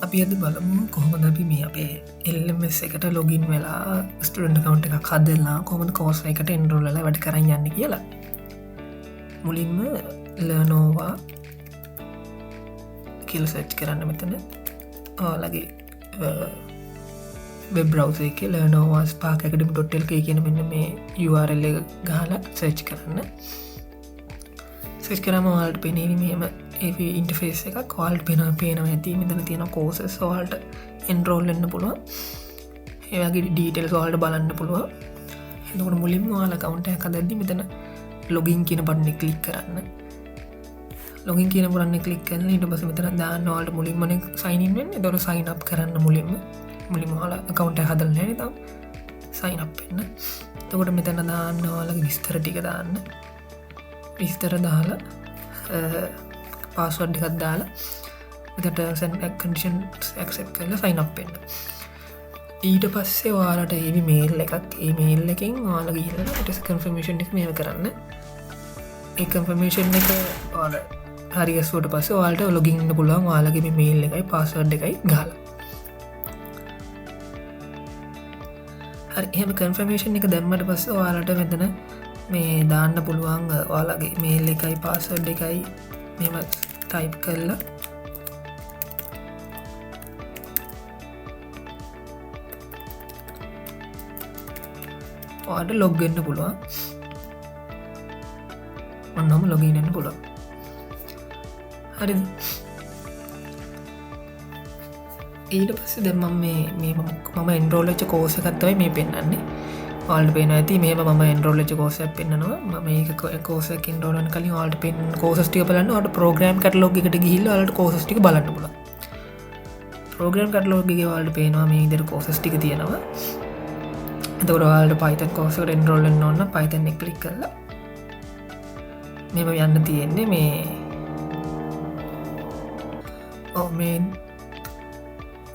අපි අද බලමු කොහොමද අපි මේ අපේ එල්මස් එකට ලොගින් වෙලා ස්ටඩන්ට කවන්් එක කදල්ලා කොමද කෝස එකට එන්රෝල්ල වැඩ කරන්න යන්න කියලා මුලින්ම ලනෝවා කියල සච් කරන්න මෙතන ආලගේ වෙබ්‍රවස එක ලනෝවාස් පාකකඩම්.ටල් කියන මෙන්න මේ URL ගහලා සර්ච් කරන්න සච් කරම වාල්ට පෙනීම මෙම ඒ ඉන්ටෆේස් එක කල්ට පේනවා ඇති මෙතන තියෙන කෝස සෝල්ට එන්රෝල් එන්න පුළුව ඒගේ ඩීටෙල් සෝල්ට බලන්න පුළුව එතකට මුලින් වාල කවුන්ට එක දැදදි මෙතන ලොගින් කියන පටන කලික් කරන්න ලොගින් කියන පුරන්න කලික් කරන්න ඉට පස මෙතන දාන්නවාලට මුලින්මන සයින්ෙන් දොර සයින් අප් කරන්න මුලින්ම හල කවුන්ට හදල් නැන තම් සයින් අප් වෙන්න තකොට මෙතන දාන්නවාලගේ විස්තර ටික දාන්න විස්තර දාලා පාස්වඩ් එකත් දාලා මෙතට කඩිෂන් ඇක්සප් කරලා සයින් අප් වෙන්න ඊට පස්සේ වාලට ඒවි මේල් එකක් ඒ මේල් එකින් වාල ගිහිල්ලා ටස් කන්ෆර්මේෂන් එක මේල් කරන්න ඒ කන්ෆර්මේෂන් එක වාල හරිගස්වට පස්ස වාලට ලොගින්න පුළුවන් වාලගේ මේල් එකයි පාස්වඩ් එකයි ගාල හරි එහෙම කන්ෆර්මේෂන් එක දැම්මට පස්ස වාලට මෙතන මේ දාන්න පුළුවන් වාලගේ මේල් එකයි පාස්වඩ් එකයි මෙම ටයිප් කරලා වාට ලොග්ගන්න පුළුවන් ඔන්නම ලොගීනන්න පුළුවන් හරි ඊට පස්ස දෙම මම එන්රෝලච්ච කෝස එකත්තවයි මේ පෙන්න්නන්නේ වාල්ට පේන ඇති මේ ම එන්රෝලච කෝසයක් පෙන්න්නවා ම මේ කෝසක් ඉන්රෝලන් කලින් වාල්ට පෙන් කෝස්ටිය බලන්න ට ප්‍රෝග්‍රම් කටලෝගකට ගිහිල්ල ට කෝස්ටික බලන්න පුල ප්‍රෝග්‍රම් කටලෝගගේ වාල්ට පේනවා මේ ඉදර කෝසස්ටික තියෙනවා දොරවාල්ට පයිතන් කෝසට එන්රෝලන් ඔන්න පයිතන් එක්ලික් කරලා මෙම යන්න තියෙන්නේ මේ මේ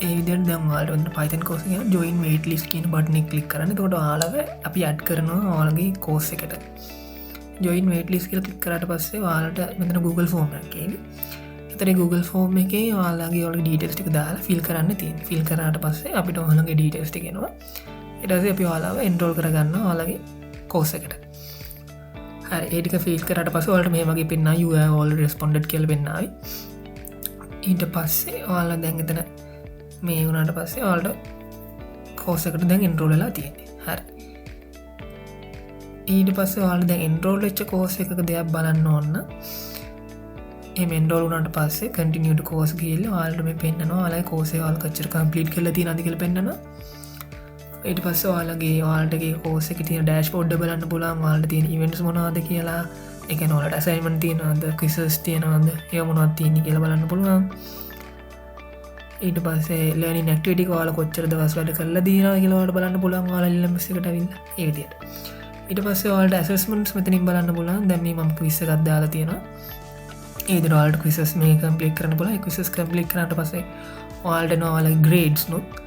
ඒවිදර දම්වාලට පයිතන් කෝස ජොයින් වේට ලිස් කියන බට්නෙ කලික් කරන්න තොට ආලව අපි අඩ් කරනවා ආලගේ කෝස් එකට ජොයින් වේට ලිස් කල කලික් කරට පස්සේ වාලට මෙතන Google ෆෝර්ම් එකේ එතර Google ෆෝර්ම් එක වාලගේ ඔල ඩීටස්ටික දාලා ෆිල් කරන්න තින් ෆිල් කරට පස්සේ අපිට ඔහලගේ ඩීටස්ටි කෙනවා එටස අපි වාලාව එන්රෝල් කරගන්න ආලගේ කෝස එකට හරි ඒටික ෆිල් කරට පස වලට මේ වගේ පෙන්න්න ඔල් රෙස්පොන්ඩ් කියල පෙන්න්නයි ඊට පස්සේ වාලා දැන්ගතන මේ වුණට පස්සේ ඔල්ට කෝසකට දැන් එන්රෝලලා තියෙන්නේ හරි ඊට පස්සේ වාල දැන් එන්රෝල් වෙච්ච කෝස එකක දෙයක් බලන්න ඕන්න එම එන්රෝල් වුණට පස්සේ කටිනියට කෝස් ගිල්ල වාල්ට මේ පෙන්න්නවා අලයි කෝසේ වාල් කච්චර කම්පලිට් කල ති නදිකල පෙන්න්නවා ඊට පස්ස වාලගේ වාල්ටගේ කෝසක තිය ඩෑශ් පොඩ්ඩ බලන්න පුලාන් වාල්ට තියෙන ඉවෙන්ටස් මොනාද කියලා එක නොලට ඇසයිමන් තියෙනවාද කිසස් තියෙනවාද ඒ මොනවත් තියන්නේ කියල බලන්න පුළුවන් ඊට පස්සේ ලනි නැක්ටටි වාල කොච්චර දවස් වැඩ කරලා දීනා කියලවට බලන්න පුළන් වාල ඉල්ලමසිකට වින්න ඒවිදියට ඊට පස්සේ වාල්ට ඇසස්මන්ට් මෙතනින් බලන්න පුලන් දැම ම විස්ස ගත්දාලා තියෙන ඒදරවාල්ට විසස් මේ කම්පලික් කරන පුල විසස් කම්පලික් කරට පසේ වාල්ට නවාල ග්‍රේඩ්ස් නොත්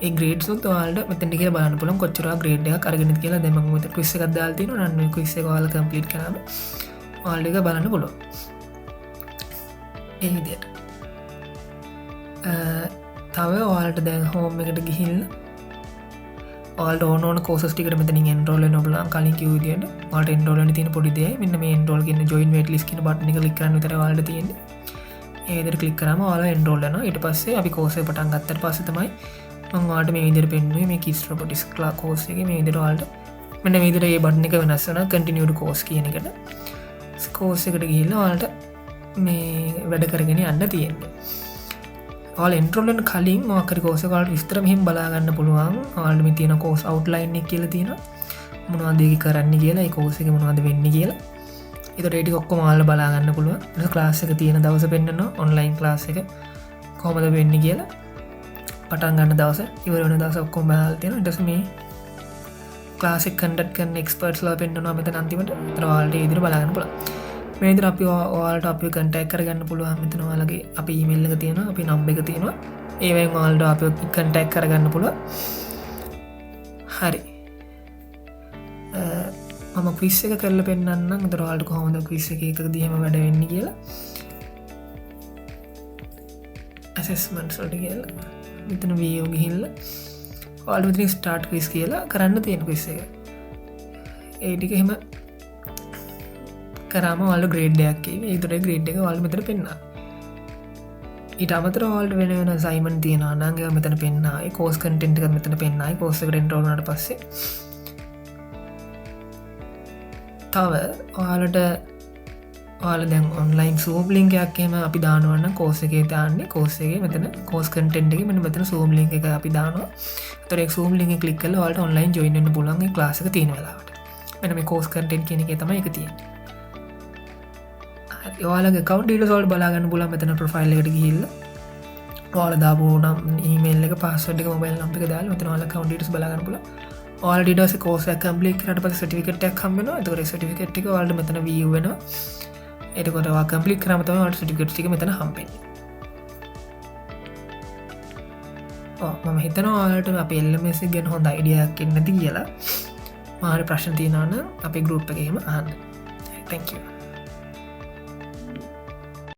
ඒ ග්‍රේඩ් නොත් වාල්ට මෙතැටික බලන්න පුලන් කොච්චර ග්‍රේඩ් කරගෙන කියලා දෙම මත විස්ස ගත්දාල්තින රන්න විස්ස වාල කම්පලිට් කරම වාල්ඩක බලන්න පුලො ඒවිදියට තව වාලට දැන් හෝම එකට ගිහිල්ල වාල්ට ඕන කෝස්ටිකට මෙතනින් එන්රෝල නොබලන් කලින් කිවදියට වාට එන්රෝලන තින පොඩිදේ මෙන්න මේ එන්රෝල් ගෙන ජොයින් වට ලිස් කියන බට්නික ලික්කරන්න තර වාලට තියෙන ඒදර කලික් කරම වාල එන්රෝල්ලන ඉට පස්සේ අපි කෝසය පටන් ගත්තර පස්ස තමයි මංවාට මේ විදිර පෙන්ුවේ මේ කිස්ට්‍රපටිස් කලා කෝසගේ මේ විදිරවාල්ට මෙන්න විදිර ඒ බට්නික වෙනස්සන කටිනිියඩ කෝස් කියන එකට කෝස එකට ගිහිල්ල වාලට මේ වැඩ කරගෙන යන්න තියෙන්නේ ල් එන්ටරෝලන් කලින් මාකර කෝසකාට විස්තර මෙහිම් බලාගන්න පුළුවන් ආල්ම තියෙන කෝස් අවට්ලයින් එක කියල තියෙන මොනවාදේ කරන්න කියලා කෝසක මොනවාද වෙන්න කියලා එත ටඩි ඔක්කො මාල්ල බලාගන්න පුළුව ක්ලාසක තියෙන දවස පෙන්න්න ඔන්ලයින් ලාස එක කොමද වෙන්න කියලා පටන් ගන්න දවස ඉවරන දවස ඔක්කොම බාල් තියෙන ටස මේ ක්ලාසික් කන්ඩට් කන් එක්ස්පර්ට් ලා පෙන්න්නවා මෙත අන්තිමට තරවාල්ට ඉදිර බලාගන්න පුළ මේදර අපි වාල්ට අපි කටක් කරගන්න පුළුවන් මෙතනවාලගේ අපි ඉමල්ලක තියෙන අපි නම්බ එක තියෙනවා ඒවයි වාල්ට අප කටක් කරගන්න පුළුව හරි මම ක්විස්ස එක කරල පෙන්න්න දරවාල්ට කොහොමද ක්විස්ස එක දීම වැඩ වෙන්න කියලා ඇසෙස්මන්ට් වලට කියලා මෙතන වීෝ ගිහිල්ල ඔයාලට මෙතන ස්ටාර්ට් ක්විස් කියලා කරන්න තියෙන ක්විස් එක. ඒ ටික එහෙම කරාම ඔයාලට ග්‍රේඩ් එකක් එයි. ඒ විතරයි ග්‍රේඩ් එක ඔයාලට මෙතන පෙන්නනවා. ඊට අමතරව ඔයාලට වෙන වෙන අසයින්මන්ට් තියෙනවා නම් ඒවා මෙතන පෙන්නනවා. ඒ කෝස් කන්ටෙන්ට් එක මෙතන පෙන්නනවා. කෝස් එකට එන්රෝල් වුණාට පස්සේ තව ඔයාලට ඔයාලා දැන් ඔන්ලයින් Zoom link එකක් එහෙම අපි දානවා නම් කෝස් එකේ දාන්නේ කෝස් එකේ මෙතන කෝස් කන්ටෙන්ට් එකේ මෙන්න මෙතන Zoom link එක අපි දානවා. ඒතර ඒ Zoom link එක ක්ලික් කරලා ඔයාලට ඔන්ලයින් ජොයින් වෙන්න පුළුවන් ඒ ක්ලාස් එක තියෙන වෙලාවට. මෙන්න මේ කෝස් කන්ටෙන්ට් කියන එකේ තමයි ඒක තියෙන්නේ. හරි ඔයාලගේ account details වලට බලා ගන්න පුළුවන් මෙතන profile එකට ගිහිල්ලා. ඔයාලා දාපු නම් email එක password එක mobile number එක දාලා මෙතන ඔයාලා account details බලා ගන්න පුළුවන්. ඔයාලා ඊට පස්සේ කෝස් එක කම්ප්ලීට් කරාට පස්සේ සර්ටිෆිකේට් එකක් හම්බ වෙනවා. ඒතකොට ඒ සර්ටිෆිකේට් එක ඔයාලට මෙතන view වෙනවා. එතකොට ඔයා කම්ප්ලීට් කරාම තමයි ඔයාලට සර්ටිෆිකේට්ස් ටික මෙතන හම්බෙන්නේ. මම හිතනවා ඔයාලට අපේ LMS එක ගැන හොඳ අයිඩියා එකක් එන්න නැති කියලා. මාහරි ප්‍රශ්න තියෙනවා නම් අපේ group එකේම අහන්න. Thank you.